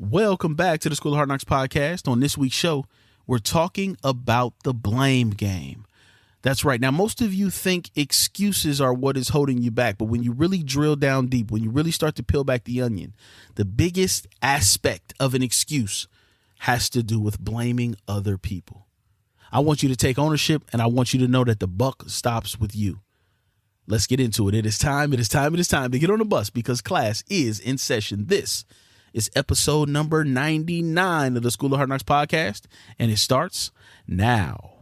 Welcome back to the School of Hard Knocks podcast. On this week's show, we're talking about the blame game. That's right. Now, most of you think excuses are what is holding you back. But when you really drill down deep, when you really start to peel back the onion, the biggest aspect of an excuse has to do with blaming other people. I want you to take ownership, and I want you to know that the buck stops with you. Let's get into it. It is time to get on the bus because class is in session. This is episode number 99 of the School of Hard Knocks podcast, and it starts now.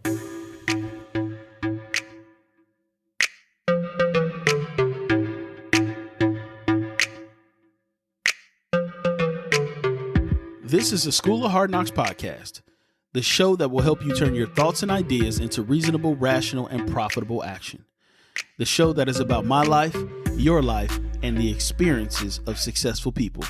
This is the School of Hard Knocks podcast, the show that will help you turn your thoughts and ideas into reasonable, rational, and profitable action. The show that is about my life, your life, and the experiences of successful people.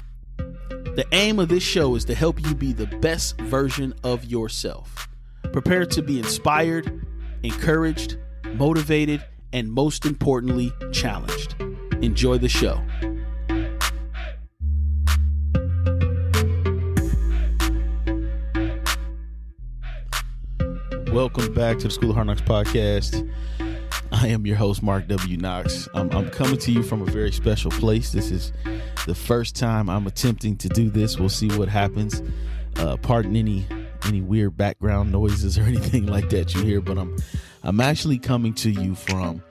The aim of this show is to help you be the best version of yourself. Prepare to be inspired, encouraged, motivated, and most importantly, challenged. Enjoy the show. Welcome back to the School of Hard Knocks podcast. I am your host, Mark W. Knox. I'm coming to you from a very special place. This is the first time I'm attempting to do this. We'll see what happens. Pardon any weird background noises or anything like that you hear, but I'm actually coming to you from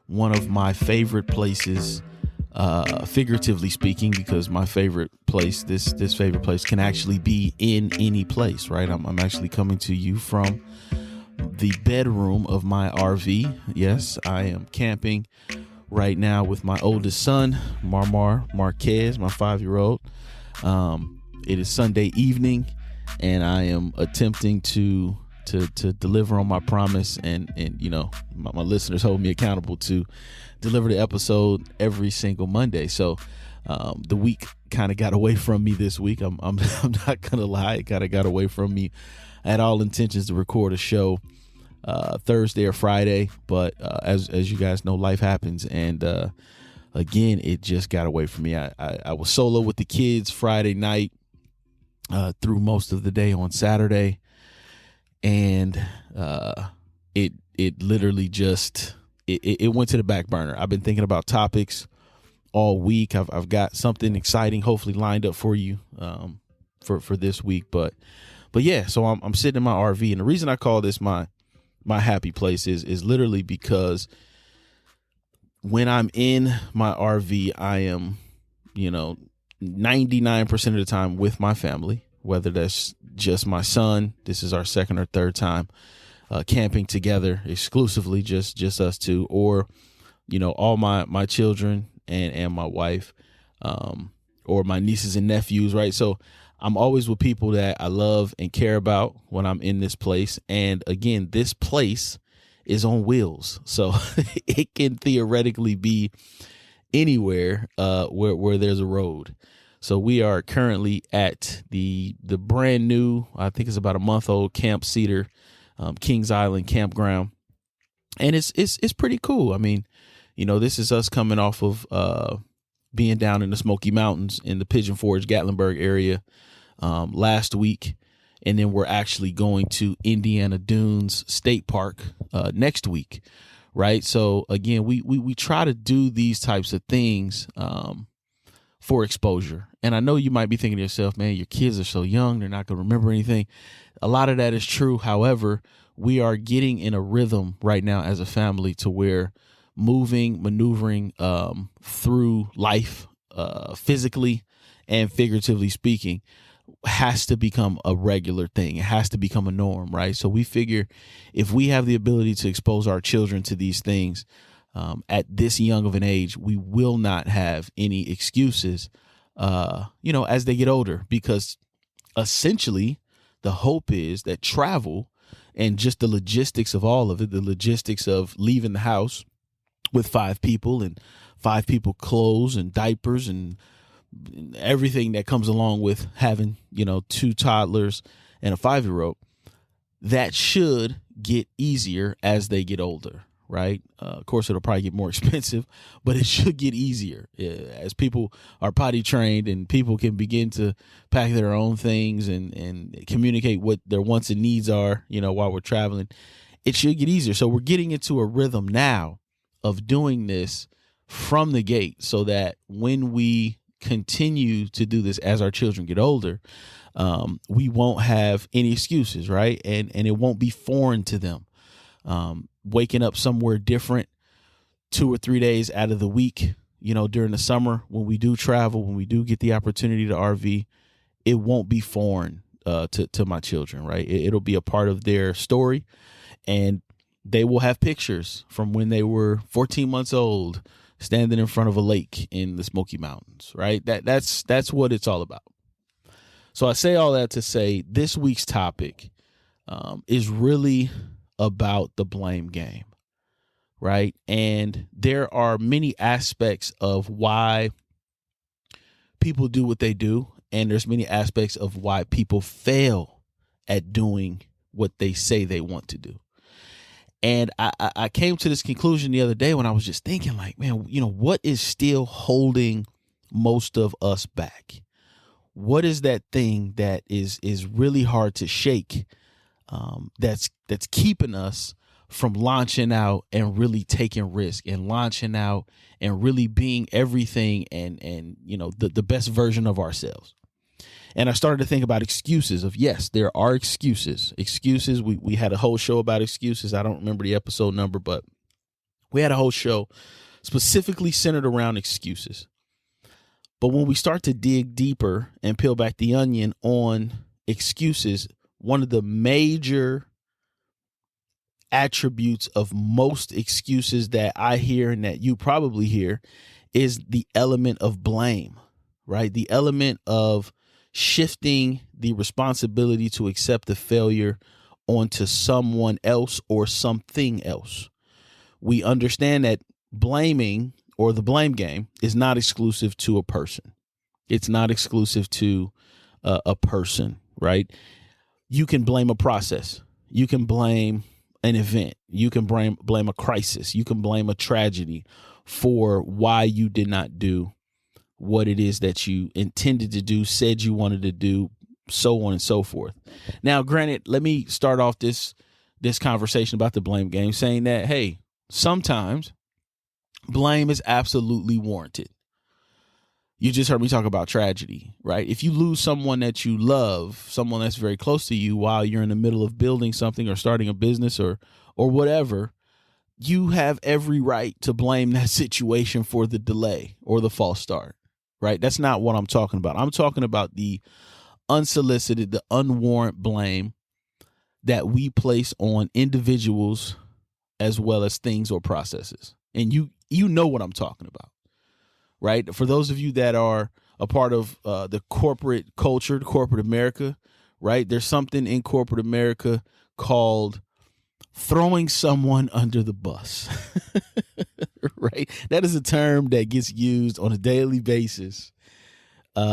one of my favorite places, figuratively speaking, because my favorite place, this favorite place can actually be in any place, right? I'm actually coming to you from the bedroom of my RV. Yes, I am camping right now with my oldest son, Marquez, my 5-year-old. It is Sunday evening, and I am attempting to deliver on my promise, and you know, my listeners hold me accountable to deliver the episode every single Monday. So the week kind of got away from me this week. I'm not gonna lie, it kind of got away from me. I had all intentions to record a show Thursday or Friday, but as you guys know, life happens, and again, it just got away from me. I was solo with the kids Friday night through most of the day on Saturday, and it literally just it went to the back burner. I've been thinking about topics all week. I've got something exciting hopefully lined up for you for this week, but yeah, so I'm sitting in my RV, and the reason I call this my happy place is literally because when I'm in my RV, I am, 99% of the time with my family, whether that's just my son. This is our second or third time camping together, exclusively just us two, or, all my children and my wife, or my nieces and nephews, right? So I'm always with people that I love and care about when I'm in this place. And again, this place is on wheels, so it can theoretically be anywhere where there's a road. So we are currently at the brand new, I think it's about a month old, Camp Cedar, Kings Island campground, and it's pretty cool. I mean, this is us coming off of being down in the Smoky Mountains in the Pigeon Forge, Gatlinburg area last week. And then we're actually going to Indiana Dunes State Park next week. Right. So, again, we try to do these types of things for exposure. And I know you might be thinking to yourself, man, your kids are so young, they're not going to remember anything. A lot of that is true. However, we are getting in a rhythm right now as a family to where maneuvering through life, physically and figuratively speaking, has to become a regular thing. It has to become a norm, right? So we figure if we have the ability to expose our children to these things at this young of an age, we will not have any excuses, as they get older, because essentially the hope is that travel and just the logistics of all of it, the logistics of leaving the house with 5 people and 5 people clothes and diapers and everything that comes along with having, 2 toddlers and a 5-year-old, that should get easier as they get older, right? Of course, it'll probably get more expensive, but it should get easier as people are potty trained and people can begin to pack their own things and communicate what their wants and needs are, while we're traveling. It should get easier. So we're getting into a rhythm now of doing this from the gate so that when we continue to do this as our children get older, we won't have any excuses, right? And it won't be foreign to them. Waking up somewhere different 2 or 3 days out of the week, during the summer, when we do travel, when we do get the opportunity to RV, it won't be foreign to my children, right? It'll be a part of their story, and they will have pictures from when they were 14 months old, standing in front of a lake in the Smoky Mountains, right? That's what it's all about. So I say all that to say this week's topic is really about the blame game, right? And there are many aspects of why people do what they do, and there's many aspects of why people fail at doing what they say they want to do. And I came to this conclusion the other day when I was just thinking, like, man, what is still holding most of us back? What is that thing that is really hard to shake? That's keeping us from launching out and really taking risk and launching out and really being everything and the best version of ourselves. And I started to think about excuses of, yes, there are excuses. We had a whole show about excuses. I don't remember the episode number, but we had a whole show specifically centered around excuses. But when we start to dig deeper and peel back the onion on excuses, one of the major attributes of most excuses that I hear and that you probably hear is the element of blame, right? The element of shifting the responsibility to accept the failure onto someone else or something else. We understand that blaming or the blame game is not exclusive to a person. It's not exclusive to a person, right? You can blame a process. You can blame an event. You can blame a crisis. You can blame a tragedy for why you did not do what it is that you intended to do, said you wanted to do, so on and so forth. Now, granted, let me start off this conversation about the blame game saying that, hey, sometimes blame is absolutely warranted. You just heard me talk about tragedy, right? If you lose someone that you love, someone that's very close to you while you're in the middle of building something or starting a business or whatever, you have every right to blame that situation for the delay or the false start, right? That's not what I'm talking about. I'm talking about the unsolicited, the unwarranted blame that we place on individuals as well as things or processes. And you know what I'm talking about, right? For those of you that are a part of the corporate culture, corporate America, right? There's something in corporate America called throwing someone under the bus, right? That is a term that gets used on a daily basis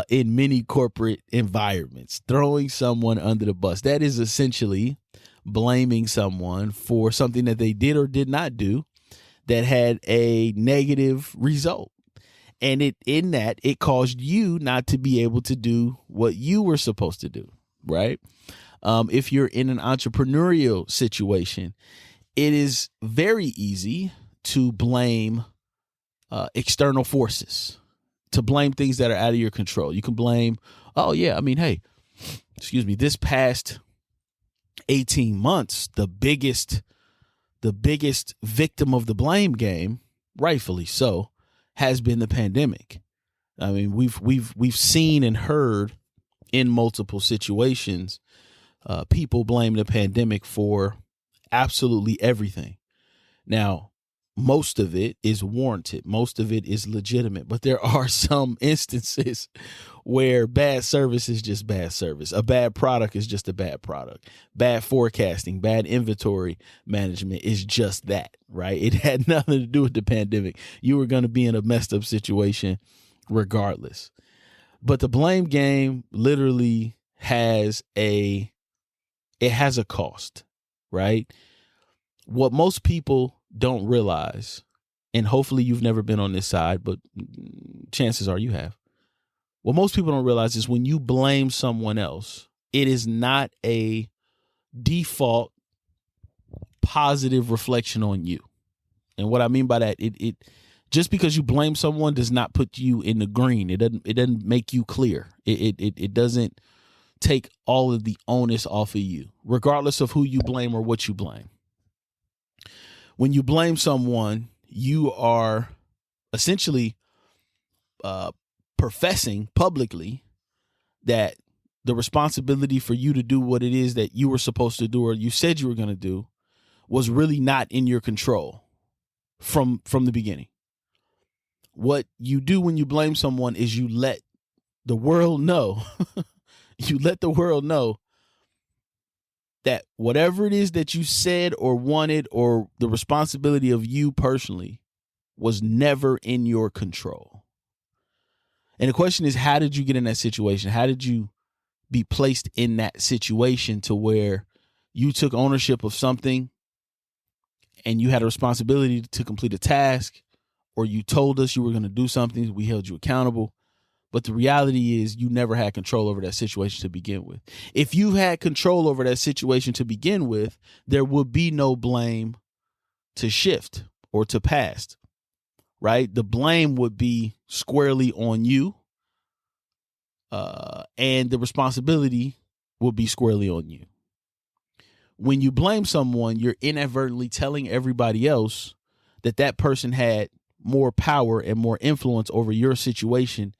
in many corporate environments. Throwing someone under the bus. That is essentially blaming someone for something that they did or did not do that had a negative result. And it caused you not to be able to do what you were supposed to do, right? If you're in an entrepreneurial situation, it is very easy to blame external forces, to blame things that are out of your control. You can blame, this past 18 months, the biggest victim of the blame game, rightfully so, has been the pandemic. I mean, we've seen and heard in multiple situations people blame the pandemic for absolutely everything. Now, most of it is warranted. Most of it is legitimate. But there are some instances where bad service is just bad service. A bad product is just a bad product. Bad forecasting, bad inventory management is just that, right? It had nothing to do with the pandemic. You were going to be in a messed up situation regardless. But the blame game literally has a cost, right? What most people don't realize, and hopefully you've never been on this side, but chances are you have. What most people don't realize is when you blame someone else, it is not a default positive reflection on you. And what I mean by that, it just because you blame someone does not put you in the green. It doesn't make you clear. It doesn't take all of the onus off of you, regardless of who you blame or what you blame. When you blame someone, you are essentially professing publicly that the responsibility for you to do what it is that you were supposed to do or you said you were going to do was really not in your control from the beginning. What you do when you blame someone is you let the world know, you let the world know that whatever it is that you said or wanted or the responsibility of you personally was never in your control. And the question is, how did you get in that situation? How did you be placed in that situation to where you took ownership of something and you had a responsibility to complete a task, or you told us you were going to do something, we held you accountable. But the reality is you never had control over that situation to begin with. If you had control over that situation to begin with, there would be no blame to shift or to past, right? The blame would be squarely on you, and the responsibility would be squarely on you. When you blame someone, you're inadvertently telling everybody else that that person had more power and more influence over your situation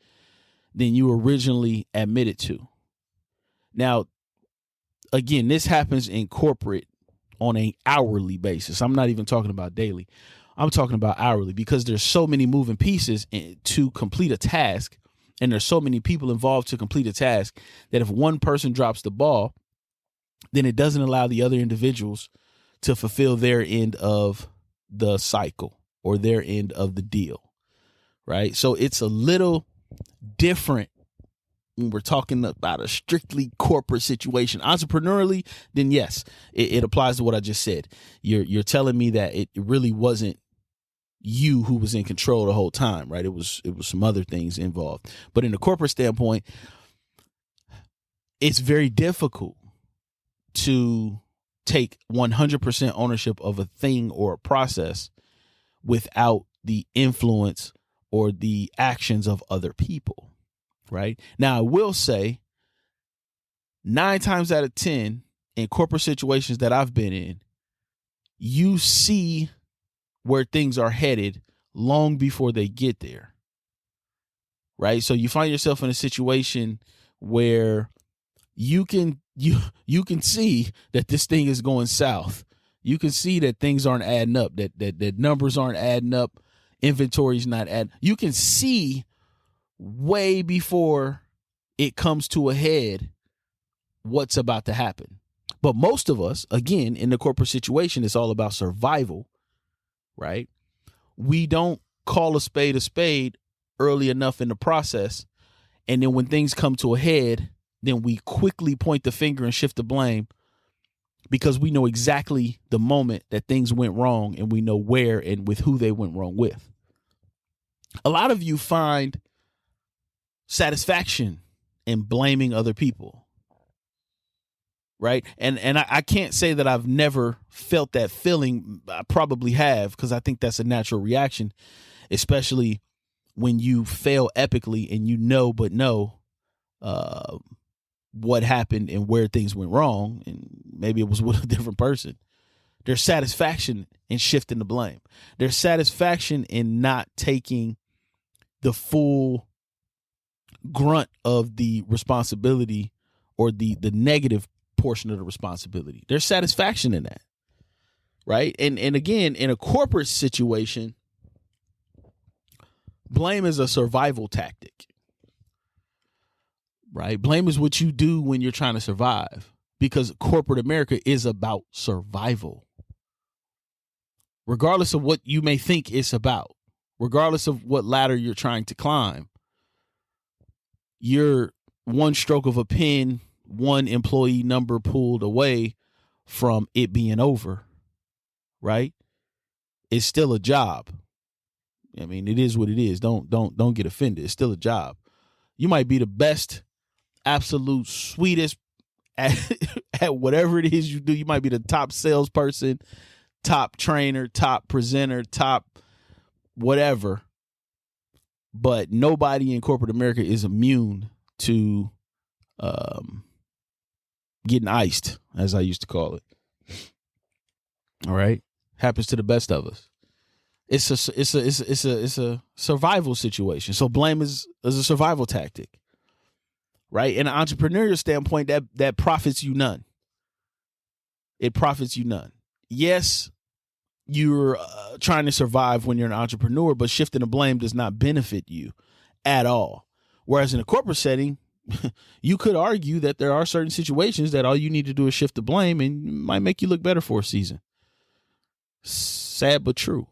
than you originally admitted to. Now, again, this happens in corporate on an hourly basis. I'm not even talking about daily. I'm talking about hourly, because there's so many moving pieces to complete a task, and there's so many people involved to complete a task that if one person drops the ball, then it doesn't allow the other individuals to fulfill their end of the cycle or their end of the deal, right? So it's a little different when we're talking about a strictly corporate situation. Entrepreneurially, then yes, it applies to what I just said. You're telling me that it really wasn't you who was in control the whole time, right? It was some other things involved. But in the corporate standpoint, it's very difficult to take 100% ownership of a thing or a process without the influence or the actions of other people, right? Now, I will say 9 times out of 10 in corporate situations that I've been in, you see where things are headed long before they get there, right? So you find yourself in a situation where you can see that this thing is going south. You can see that things aren't adding up, that numbers aren't adding up, inventory's not adding. You can see way before it comes to a head what's about to happen. But most of us, again, in the corporate situation, it's all about survival, right? We don't call a spade early enough in the process. And then when things come to a head, then we quickly point the finger and shift the blame, because we know exactly the moment that things went wrong, and we know where and with who they went wrong with. A lot of you find satisfaction in blaming other people, right? And I can't say that I've never felt that feeling. I probably have, because I think that's a natural reaction, especially when you fail epically and you know what happened and where things went wrong, and maybe it was with a different person. There's satisfaction in shifting the blame. There's satisfaction in not taking the full grunt of the responsibility or the negative portion of the responsibility. There's satisfaction in that, right? And again, in a corporate situation, blame is a survival tactic. Right? Blame is what you do when you're trying to survive, because corporate America is about survival. Regardless of what you may think it's about, regardless of what ladder you're trying to climb, you're one stroke of a pen, one employee number pulled away from it being over, right? it's still a job. I mean, it is what it is. Don't get offended. It's still a job. You might be the best, absolute sweetest at, at whatever it is you do. You might be the top salesperson, top trainer, top presenter, top whatever. But nobody in corporate America is immune to getting iced, as I used to call it. All right, happens to the best of us. It's a survival situation. So blame is a survival tactic, right? In an entrepreneurial standpoint, that profits you none. It profits you none. Yes, you're trying to survive when you're an entrepreneur, but shifting the blame does not benefit you at all. Whereas in a corporate setting, you could argue that there are certain situations that all you need to do is shift the blame and it might make you look better for a season. Sad but true,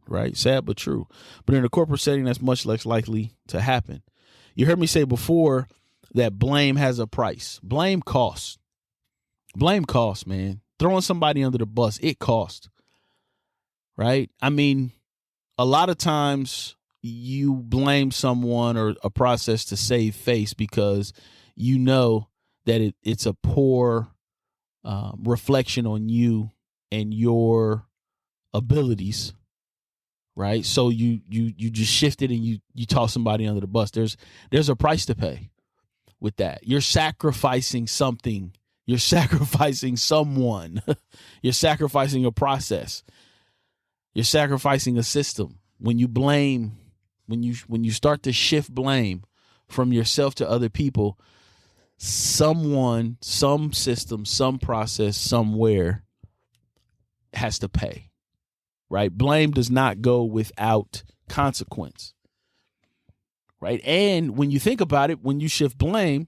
right? Sad but true. But in a corporate setting, that's much less likely to happen. You heard me say before that blame has a price. Blame costs. Blame costs, man. Throwing somebody under the bus, it costs. Right? I mean, a lot of times you blame someone or a process to save face because you know that it's a poor reflection on you and your abilities, right? So you just shift it and you toss somebody under the bus. There's a price to pay with that. You're sacrificing something. You're sacrificing someone. You're sacrificing a process. You're sacrificing a system. When you blame, when you start to shift blame from yourself to other people, someone, some system, some process, somewhere has to pay, right? Blame does not go without consequence, right? And when you think about it, when you shift blame,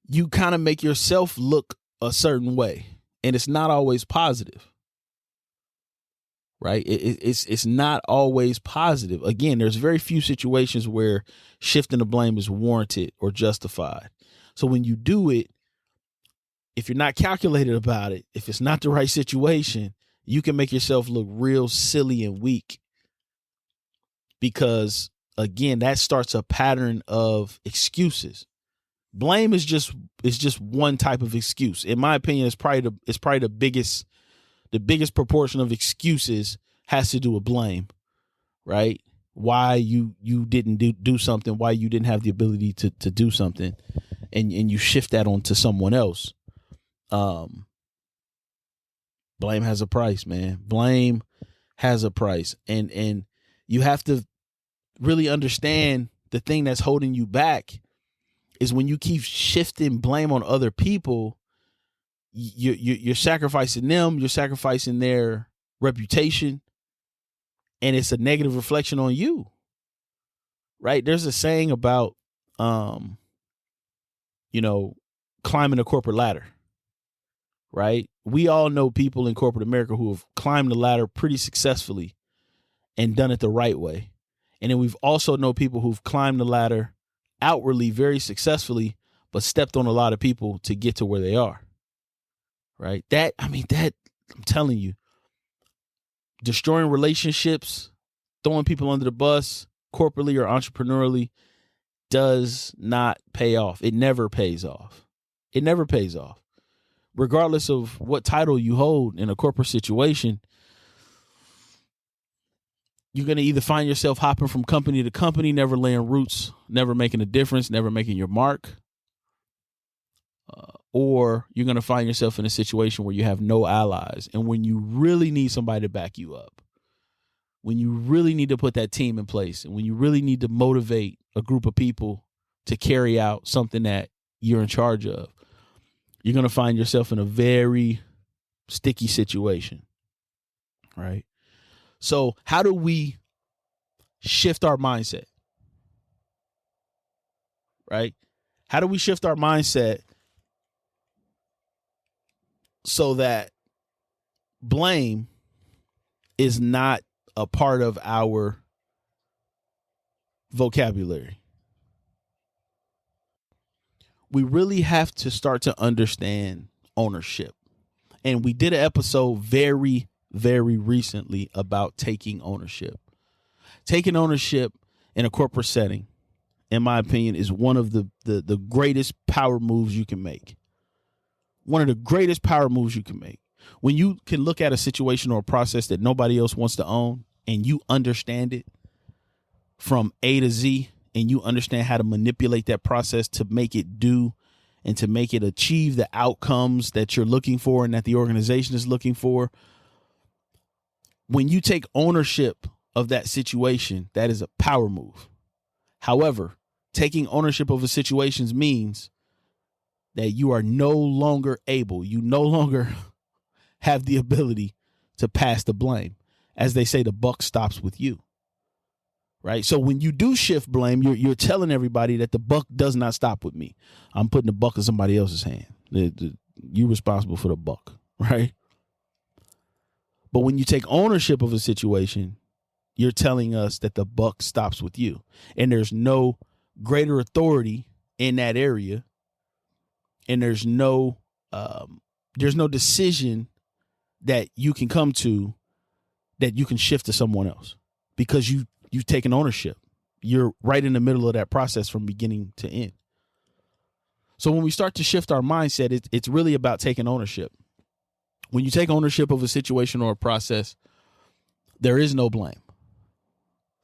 you kind of make yourself look a certain way, and it's not always positive. Right. It's not always positive. Again, there's very few situations where shifting the blame is warranted or justified. So when you do it, if you're not calculated about it, if it's not the right situation, you can make yourself look real silly and weak. Because, again, that starts a pattern of excuses. Blame is just one type of excuse. In my opinion, it's probably the biggest proportion of excuses has to do with blame, right? Why you didn't do something, why you didn't have the ability to do something, and you shift that onto someone else. Blame has a price, man. Blame has a price. And you have to really understand the thing that's holding you back is when you keep shifting blame on other people, you're sacrificing them, you're sacrificing their reputation, and it's a negative reflection on you, right? There's a saying about, climbing a corporate ladder, right? We all know people in corporate America who have climbed the ladder pretty successfully and done it the right way. And then we've also know people who've climbed the ladder outwardly very successfully, but stepped on a lot of people to get to where they are. Right. I'm telling you, destroying relationships, throwing people under the bus, corporately or entrepreneurially, does not pay off. It never pays off. It never pays off. Regardless of what title you hold in a corporate situation, you're going to either find yourself hopping from company to company, never laying roots, never making a difference, never making your mark. Or you're going to find yourself in a situation where you have no allies. And when you really need somebody to back you up, when you really need to put that team in place, and when you really need to motivate a group of people to carry out something that you're in charge of, you're going to find yourself in a very sticky situation. Right? So how do we shift our mindset? Right? How do we shift our mindset so that blame is not a part of our vocabulary? We really have to start to understand ownership. And we did an episode very, very recently about taking ownership. Taking ownership in a corporate setting, in my opinion, is one of the greatest power moves you can make. One of the greatest power moves you can make. When you can look at a situation or a process that nobody else wants to own and you understand it from A to Z, and you understand how to manipulate that process to make it do and to make it achieve the outcomes that you're looking for and that the organization is looking for. When you take ownership of that situation, that is a power move. However, taking ownership of a situation means that you are no longer able, you no longer have the ability to pass the blame. As they say, the buck stops with you. Right. So when you do shift blame, you're telling everybody that the buck does not stop with me. I'm putting the buck in somebody else's hand. You're responsible for the buck. Right. But when you take ownership of a situation, you're telling us that the buck stops with you. And there's no greater authority in that area. And there's no decision that you can come to that you can shift to someone else, because you've taken ownership. You're right in the middle of that process from beginning to end. So when we start to shift our mindset, it's really about taking ownership. When you take ownership of a situation or a process, there is no blame.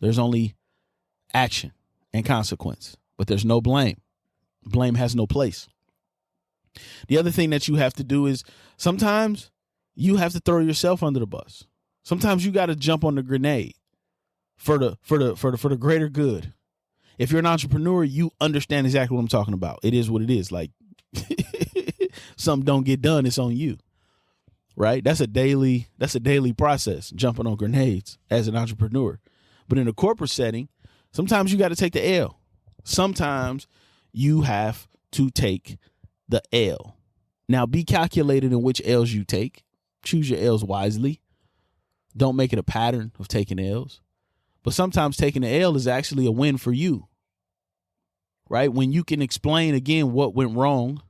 There's only action and consequence, but there's no blame. Blame has no place. The other thing that you have to do is sometimes you have to throw yourself under the bus. Sometimes you got to jump on the grenade for the greater good. If you're an entrepreneur, you understand exactly what I'm talking about. It is what it is. Like something don't get done, it's on you. Right? That's a daily process, jumping on grenades as an entrepreneur. But in a corporate setting, sometimes you got to take the L. Sometimes you have to take the L. Now, be calculated in which L's you take. Choose your L's wisely. Don't make it a pattern of taking L's. But sometimes taking the L is actually a win for you. Right? When you can explain again what went wrong,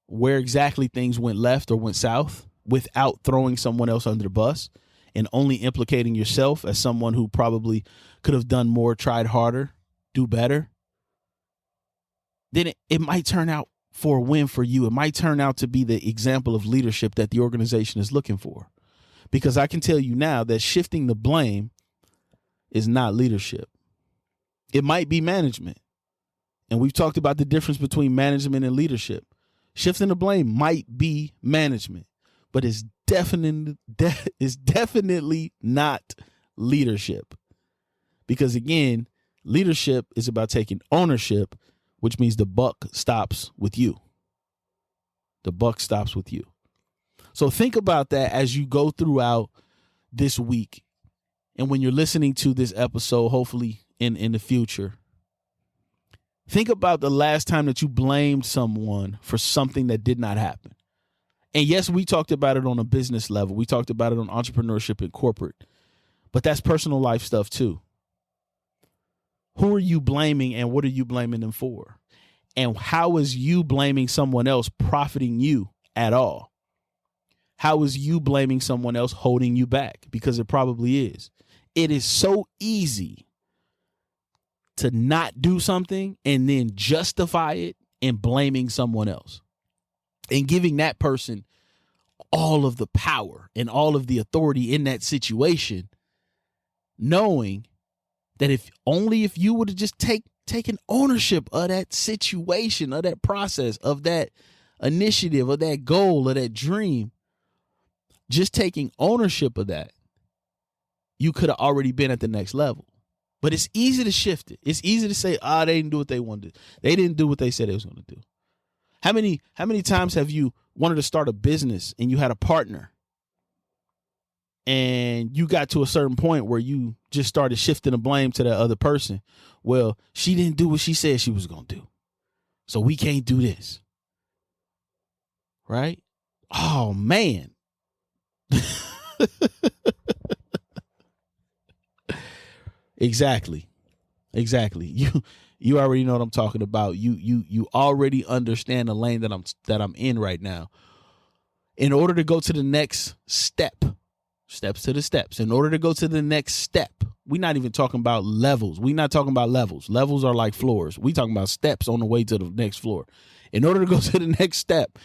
where exactly things went left or went south, without throwing someone else under the bus and only implicating yourself as someone who probably could have done more, tried harder, do better, then it might turn out for a win for you. It might turn out to be the example of leadership that the organization is looking for. Because I can tell you now that shifting the blame is not leadership. It might be management. And we've talked about the difference between management and leadership. Shifting the blame might be management, but it's definitely not leadership. Because again, leadership is about taking ownership, which means the buck stops with you. The buck stops with you. So think about that as you go throughout this week. And when you're listening to this episode, hopefully in the future, think about the last time that you blamed someone for something that did not happen. And yes, we talked about it on a business level. We talked about it on entrepreneurship and corporate. But that's personal life stuff too. Who are you blaming and what are you blaming them for? And how is you blaming someone else profiting you at all? How is you blaming someone else holding you back? Because it probably is. It is so easy to not do something and then justify it in blaming someone else and giving that person all of the power and all of the authority in that situation, knowing that if you would have just taken ownership of that situation, of that process, of that initiative, of that goal, of that dream, just taking ownership of that, you could have already been at the next level. But it's easy to shift it. It's easy to say, they didn't do what they wanted to do. They didn't do what they said they was going to do. How many times have you wanted to start a business and you had a partner and you got to a certain point where you just started shifting the blame to that other person? Well, she didn't do what she said she was going to do, so we can't do this. Right? Oh, man. Exactly. You already know what I'm talking about. You already understand the lane that I'm in right now. In order to go to the next step, Steps to the steps. In order to go to the next step, we're not even talking about levels. We're not talking about levels. Levels are like floors. We talking about steps on the way to the next floor. In order to go to the next step,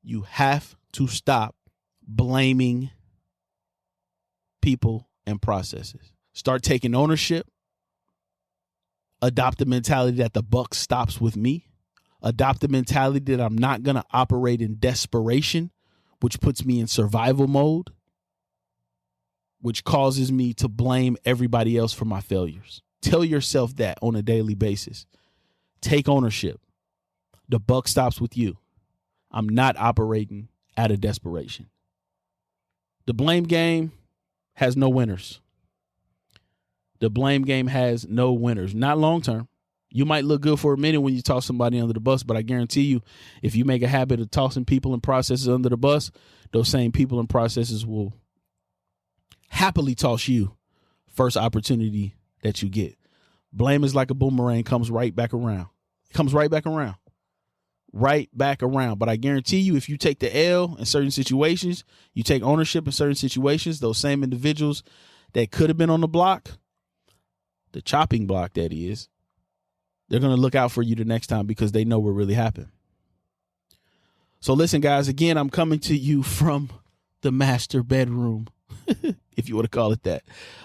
you have to stop blaming people and processes. Start taking ownership. Adopt the mentality that the buck stops with me. Adopt the mentality that I'm not going to operate in desperation, which puts me in survival mode, which causes me to blame everybody else for my failures. Tell yourself that on a daily basis. Take ownership. The buck stops with you. I'm not operating out of desperation. The blame game has no winners. The blame game has no winners. Not long term. You might look good for a minute when you toss somebody under the bus, but I guarantee you, if you make a habit of tossing people and processes under the bus, those same people and processes will happily toss you first opportunity that you get. Blame is like a boomerang, comes right back around. It comes right back around. Right back around. But I guarantee you, if you take the L in certain situations, you take ownership in certain situations, those same individuals that could have been on the block, the chopping block that is, they're going to look out for you the next time because they know what really happened. So listen, guys, again, I'm coming to you from the master bedroom, if you want to call it that,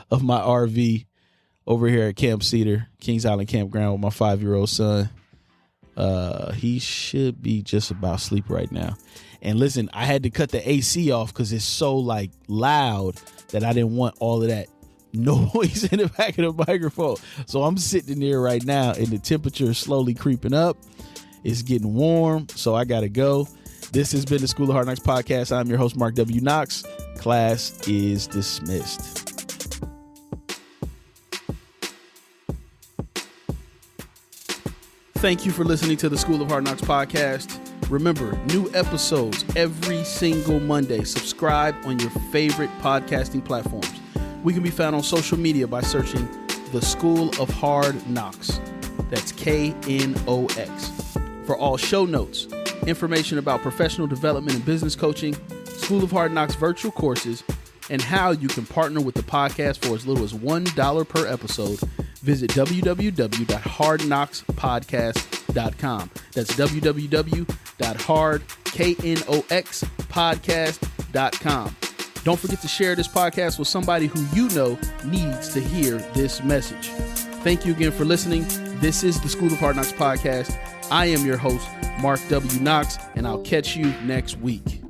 of my RV over here at Camp Cedar, Kings Island Campground with my 5-year-old son. He should be just about asleep right now. And listen, I had to cut the AC off because it's so like loud that I didn't want all of that noise in the back of the microphone. So I'm sitting there right now and the temperature is slowly creeping up. It's getting warm, so I gotta go. This has been the School of Hard Knocks podcast. I'm your host, Mark W. Knox. Class is dismissed. Thank you for listening to the School of Hard Knocks podcast. Remember, new episodes every single Monday. Subscribe on your favorite podcasting platforms. We can be found on social media by searching The School of Hard Knocks. That's KNOX. For all show notes, information about professional development and business coaching, School of Hard Knocks virtual courses, and how you can partner with the podcast for as little as $1 per episode, visit www.hardknockspodcast.com. That's www.hardknoxpodcast.com. Don't forget to share this podcast with somebody who you know needs to hear this message. Thank you again for listening. This is the School of Hard Knocks podcast. I am your host, Mark W. Knox, and I'll catch you next week.